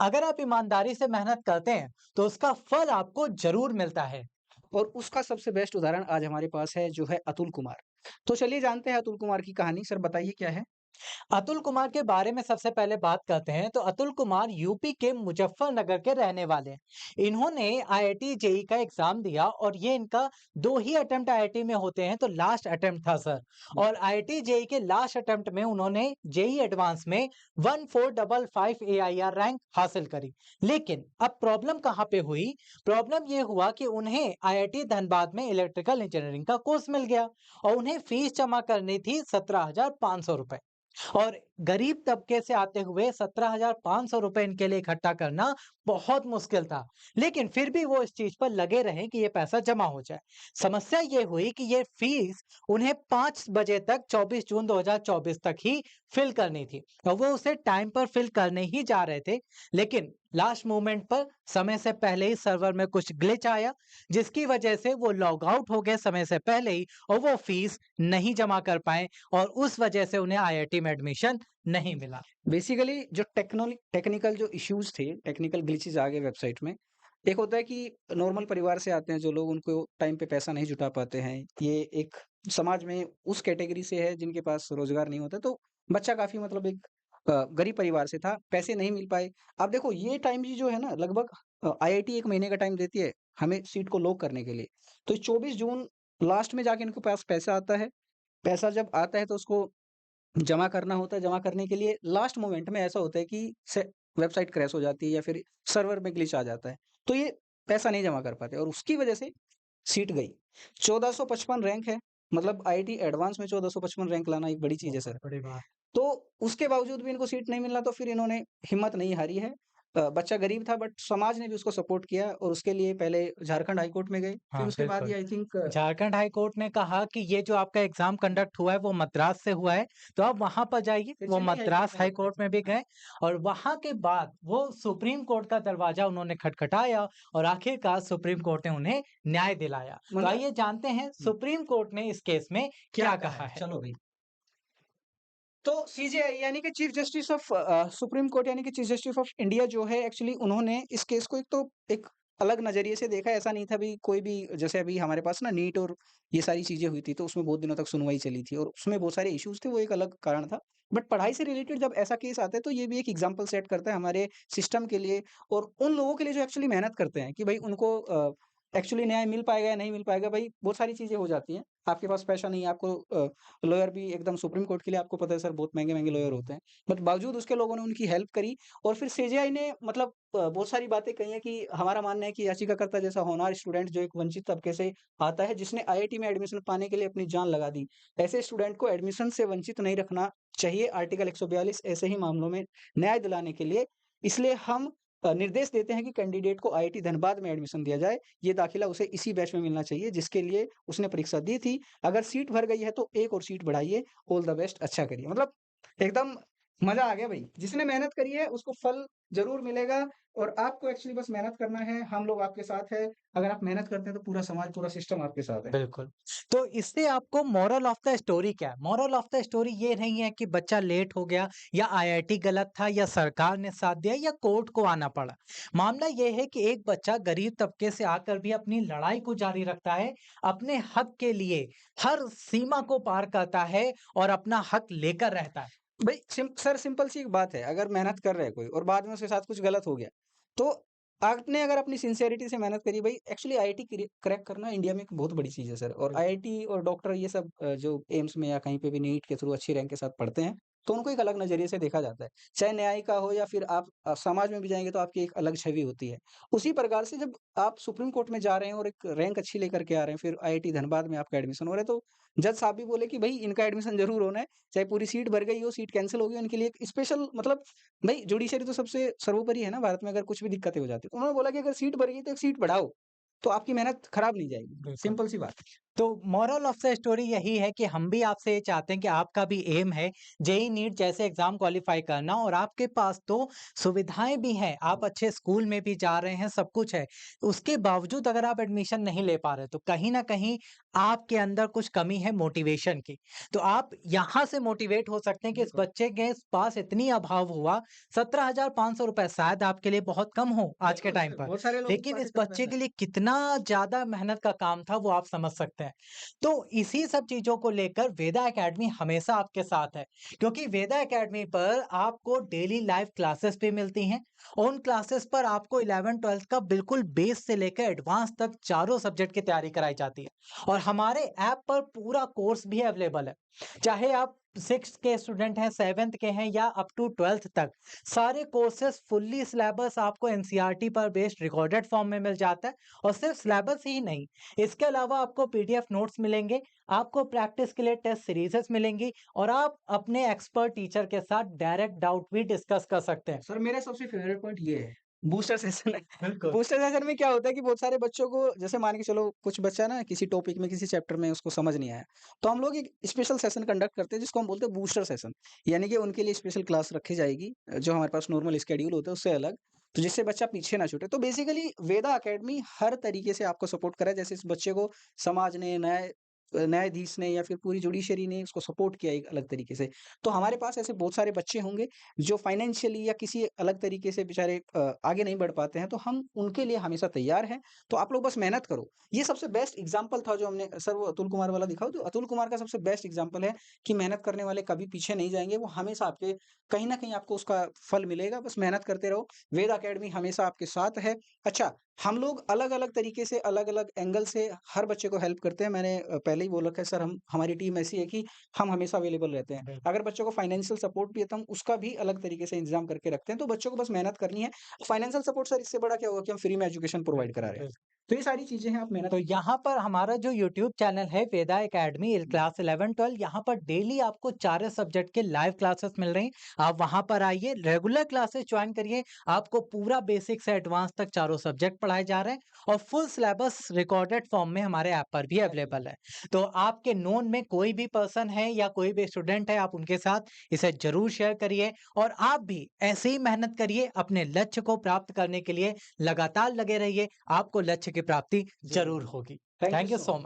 अगर आप ईमानदारी से मेहनत करते हैं, तो उसका फल आपको ज़रूर मिलता है। और उसका सबसे बेस्ट उदाहरण आज हमारे पास है जो है अतुल कुमार। तो चलिए जानते हैं अतुल कुमार की कहानी। सर बताइए क्या है? अतुल कुमार के बारे में सबसे पहले बात करते हैं तो अतुल कुमार यूपी के मुजफ्फरनगर के रहने वाले हैं। इन्होंने आईआईटी जेई का एग्जाम दिया और ये इनका दो ही अटेम्प्ट आईआईटी में होते हैं, तो लास्ट अटेम्प्ट था सर। और आईआईटी जेई के लास्ट अटेम्प्ट में उन्होंने जेई एडवांस में 1455 एआईआर रैंक हासिल करी। लेकिन अब प्रॉब्लम कहाँ पे हुई? प्रॉब्लम ये हुआ कि उन्हें आईआईटी धनबाद में इलेक्ट्रिकल इंजीनियरिंग का कोर्स मिल गया और उन्हें फीस जमा करनी थी 17,500 रुपए। और गरीब तबके से आते हुए 17,500 रुपए इनके लिए इकट्ठा करना बहुत मुश्किल था। लेकिन फिर भी वो इस चीज पर लगे रहे कि ये पैसा जमा हो जाए। समस्या ये हुई कि ये फीस उन्हें 5 बजे तक 24 जून 2024 तक ही फिल करनी थी और वो उसे टाइम पर फिल करने ही जा रहे थे। लेकिन लास्ट मोमेंट पर समय से पहले ही सर्वर में कुछ ग्लिच आया, जिसकी वजह से वो लॉग आउट हो गए समय से पहले ही और वो फीस नहीं जमा कर पाए और उस वजह से उन्हें आईआईटी में एडमिशन नहीं मिला। बेसिकली जो टेक्निकल जो इश्यूज़ थे, टेक्निकल ग्लिचेज़ आ गए वेबसाइट में। एक होता है कि नॉर्मल परिवार से आते हैं जो लोग, उनको टाइम पे पैसा नहीं जुटा पाते हैं। ये एक समाज में उस कैटेगरी से है जिनके पास रोज़गार नहीं होता। तो बच्चा काफ़ी मतलब एक गरीब परिवार से था, पैसे नहीं मिल पाए। अब देखो ये टाइम भी जो है ना, लगभग आईआईटी 1 महीने का टाइम देती है हमें सीट को लॉक करने के लिए। तो 24 जून लास्ट में जाके इनके पास पैसा आता है। पैसा जब आता है तो उसको जमा करना होता है। जमा करने के लिए लास्ट मोमेंट में ऐसा होता है कि से वेबसाइट क्रैश हो जाती है या फिर सर्वर में ग्लिच आ जाता है। तो ये पैसा नहीं जमा कर पाते और उसकी वजह से सीट गई। 1455 रैंक है, मतलब आईआईटी एडवांस में 1455 रैंक लाना एक बड़ी चीज़ है सर। बहुत बड़ी बात। तो उसके बावजूद भी इनको सीट नहीं मिला, तो फिर इन्होंने हिम्मत नहीं हारी है। बच्चा गरीब था बट समाज ने भी उसको सपोर्ट किया और उसके लिए पहले झारखंड हाई कोर्ट में गए। फिर हाँ, उसके बाद ये बिल्कुल। I think Jharkhand high court ने कहा कि ये जो आपका एग्जाम कंडक्ट हुआ है वो मद्रास से हुआ है, तो आप वहां पर जाइए। फिर वो चेन्नई हाई कोर्ट मद्रास में हाई गए। कोर्ट में भी गए और वहां के बाद वो सुप्रीम कोर्ट का दरवाजा उन्होंने खटखटाया और आखिरकार सुप्रीम कोर्ट ने उन्हें न्याय दिलाया। तो मतलब आइए जानते हैं सुप्रीम कोर्ट ने इस केस में क्या क्या कहा कहा है? है। चलो भई। तो सीजेआई यानी कि chief justice of supreme court यानी कि चीफ जस्टिस ऑफ इंडिया जो है, एक्चुअली उन्होंने इस केस को एक अलग नजरिए से देखा। ऐसा नहीं था भी कोई भी, जैसे अभी हमारे पास ना नीट और ये सारी चीजें हुई थी तो उसमें बहुत दिनों तक सुनवाई चली थी और उसमें बहुत सारे इश्यूज थे, वो एक अलग कारण था। बट पढ़ाई से रिलेटेड जब ऐसा केस आता है तो ये भी एक एग्जाम्पल सेट करता है हमारे सिस्टम के लिए और उन लोगों के लिए जो एक्चुअली मेहनत करते हैं कि भाई उनको एक्चुअली न्याय मिल पाएगा या नहीं मिल पाएगा। भाई बहुत सारी चीजें हो जाती हैं, आपके पास पैसा नहीं है, आपको लॉयर भी एकदम सुप्रीम कोर्ट के लिए आपको पता है सर बहुत महँगे-महँगे लॉयर होते हैं। बट बावजूद उसके लोगों ने उनकी हेल्प करी और फिर सीजेआई ने मतलब बहुत सारी बातें कही हैं कि हमारा मानना है कि याचिकाकर्ता जैसा होनहार स्टूडेंट जो एक वंचित तबके से आता है, जिसने आईआईटी में एडमिशन पाने के लिए अपनी जान लगा दी, ऐसे स्टूडेंट को एडमिशन से वंचित नहीं रखना चाहिए। आर्टिकल 142 ऐसे ही मामलों में न्याय दिलाने के लिए, इसलिए हम निर्देश देते हैं कि कैंडिडेट को आईआईटी धनबाद में एडमिशन दिया जाए। ये दाखिला उसे इसी बैच में मिलना चाहिए जिसके लिए उसने परीक्षा दी थी। अगर सीट भर गई है तो एक और सीट बढ़ाइए, ऑल द बेस्ट, अच्छा करिए। मतलब एकदम मज़ा आ गया भई। जिसने मेहनत करी है उसको फल ज़रूर मिलेगा और आपको एक्चुअली बस मेहनत करना है, हम लोग आपके साथ हैं। अगर आप मेहनत करते हैं तो पूरा समाज, पूरा सिस्टम आपके साथ है। बिल्कुल। तो इससे आपको मोरल ऑफ द स्टोरी क्या है? मोरल ऑफ द स्टोरी ये नहीं है कि बच्चा लेट हो गया या आईआईटी गलत था या सरकार ने साथ दिया या कोर्ट को आना पड़ा। मामला ये है कि एक बच्चा गरीब तबके से आकर भी अपनी लड़ाई को जारी रखता है, अपने हक के लिए हर सीमा को पार करता है और अपना हक लेकर रहता है। भई सर सिंपल सी एक बात है, अगर मेहनत कर रहा है कोई और बाद में उसके साथ कुछ गलत हो गया, तो आपने अगर अपनी सिंसियरिटी से मेहनत करी, भई एक्चुअली आईआईटी क्रैक करना इंडिया में एक बहुत बड़ी चीज़ है सर। और आईआईटी और डॉक्टर ये सब जो एम्स में या कहीं पे भी नीट के थ्रू अच्छी रैंक के साथ पढ़ते हैं, तो उनको एक अलग नज़रिए से देखा जाता है। चाहे न्यायिका हो या फिर आप समाज में भी जाएँगे तो आपकी एक अलग छवि होती है। उसी प्रकार से जब आप सुप्रीम कोर्ट में जा रहे हैं और एक रैंक अच्छी लेकर के आ रहे हैं, फिर आईआईटी धनबाद में आपका एडमिशन हो रहा है, तो जज साहब भी बोले कि भई इनका एडमिशन ज़रूर होना है। चाहे पूरी सीट भर गई हो, सीट कैंसल हो गई हो, इनके लिए एक स्पेशल मतलब भई जुडिशरी तो सबसे सर्वोपरि है ना भारत में, अगर कुछ भी दिक्कतें हो जाती हैं। उन्होंने बोला कि अगर सीट भर गई तो एक सीट बढ़ाओ, तो आपकी मेहनत खराब नहीं जाएगी। बिल्कुल। सिंपल सी बात है। तो मोरल ऑफ द स्टोरी यही है कि हम भी आपसे ये चाहते हैं कि आपका भी एम है जेई नीट जैसे एग्जाम क्वालिफाई करना, और आपके पास तो सुविधाएं भी हैं, आप अच्छे स्कूल में भी जा रहे हैं, सब कुछ है। उसके बावजूद अगर आप एडमिशन नहीं ले पा रहे तो कहीं ना कहीं आपके अंदर कुछ कमी है मोटिवेशन की। तो आप यहाँ से मोटिवेट हो सकते हैं कि इस बिल्कुल। बच्चे के पास इतनी अभाव हुआ। 17,500 रुपए शायद आपके लिए बहुत कम हो आज के बिल्कुल टाइम सर, पर, बहुत सारे लोगों के लेकिन पास इस इतना बच्चे पैसा है। के लिए कितना ज्यादा मेहनत का काम था वो आप समझ सकते हैं। तो इसी सब चीजों को लेकर वेदा एकेडमी हमेशा आपके साथ है, क्योंकि वेदा एकेडमी पर आपको डेली लाइव क्लासेस भी मिलती हैं। उन क्लासेस पर आपको 11th-12th का बिल्कुल बेस से लेकर एडवांस तक चारों सब्जेक्ट की तैयारी कराई जाती है, और हमारे ऐप पर पूरा कोर्स भी अवेलेबल है। चाहे आप 6th के स्टूडेंट हैं, 7th के हैं, या अप टू 12th तक, सारे कोर्सेज फुल्ली सिलेबस आपको एनसीईआरटी पर बेस्ड रिकॉर्डेड फॉर्म में मिल जाता है। और सिर्फ सिलेबस ही नहीं, इसके अलावा आपको पीडीएफ नोट्स मिलेंगे, आपको प्रैक्टिस के लिए टेस्ट सीरीजेस मिलेंगी, और आप अपने एक्सपर्ट टीचर के साथ डायरेक्ट डाउट भी डिस्कस कर सकते हैं। सर मेरा सबसे फेवरेट पॉइंट ये है, बूस्टर सेशन है। बिल्कुल। बूस्टर सेशन में क्या होता है कि बहुत सारे बच्चों को जैसे मान के चलो कुछ बच्चा ना किसी टॉपिक में किसी चैप्टर में उसको समझ नहीं आया, तो हम लोग एक स्पेशल सेशन कंडक्ट करते हैं जिसको हम बोलते हैं बूस्टर सेशन। यानी कि उनके लिए स्पेशल क्लास रखी जाएगी, जो हमारे पास नॉर्मल शेड्यूल होता है उससे अलग, तो जिससे बच्चा पीछे ना छूटे। तो बेसिकली वेदा एकेडमी हर तरीके से आपको सपोर्ट करे, जैसे इस बच्चे को समाज ने, न्यायाधीश ने या फिर पूरी जुडिशरी ने उसको सपोर्ट किया एक अलग तरीके से। तो हमारे पास ऐसे बहुत सारे बच्चे होंगे जो फाइनेंशियली या किसी अलग तरीके से बेचारे आगे नहीं बढ़ पाते हैं, तो हम उनके लिए हमेशा तैयार हैं। तो आप लोग बस मेहनत करो। ये सबसे बेस्ट एग्ज़ाम्पल था जो हमने सर वो अतुल कुमार वाला दिखाओ, तो अतुल कुमार का सबसे बेस्ट एग्ज़ाम्पल है कि मेहनत करने वाले कभी पीछे नहीं जाएँगे, वो हमेशा आपके कहीं न कहीं आपको उसका फल मिलेगा, बस मेहनत करते रहो। वेद अकेडमी हमेशा आपके साथ है। अच्छा, हम लोग अलग-अलग तरीके से, अलग-अलग एंगल से हर बच्चे को हेल्प करते हैं। मैंने पहले ही बोल रखा है सर, हम हमारी टीम ऐसी है कि हम हमेशा अवेलेबल रहते हैं। बिल्कुल। अगर बच्चों को फाइनेंशियल सपोर्ट भी है तो हम उसका भी अलग तरीके से इंतज़ाम करके रखते हैं, तो बच्चों को बस मेहनत करनी है। फाइनेंशियल सपोर्ट सर इससे बड़ा क्या होगा कि हम फ्री में एजुकेशन प्रोवाइड करा बिल्कुल, रहे हैं। बिल्कुल। तो ये सारी चीज़ें हैं, आप मेहनत तो यहाँ पर हमारा जो यूट्यूब चैनल है वेदा एकेडमी हुँ, क्लास 11-12, यहाँ पर डेली आपको चारों सब्जेक्ट के लाइव क्लासेस मिल रही हैं। आप वहाँ पर आइए, रेगुलर क्लासेस ज्वाइन करिए, आपको पूरा बेसिक से एडवांस तक चारों सब्जेक्ट पढ़ाए जा रहे हैं, और फुल सिलेबस रिकॉर्डेड फॉर्म में हमारे ऐप पर भी अवेलेबल है। तो आपके नोन में कोई भी पर्सन है या कोई भी स्टूडेंट है, आप उनके साथ इसे जरूर शेयर करिए, और आप भी ऐसे ही मेहनत करिए, अपने लक्ष्य को प्राप्त करने के लिए लगातार लगे रहिए, आपको लक्ष्य की प्राप्ति ज़रूर ज़रूर होगी। होगी। Thank you thank you so so much. Much.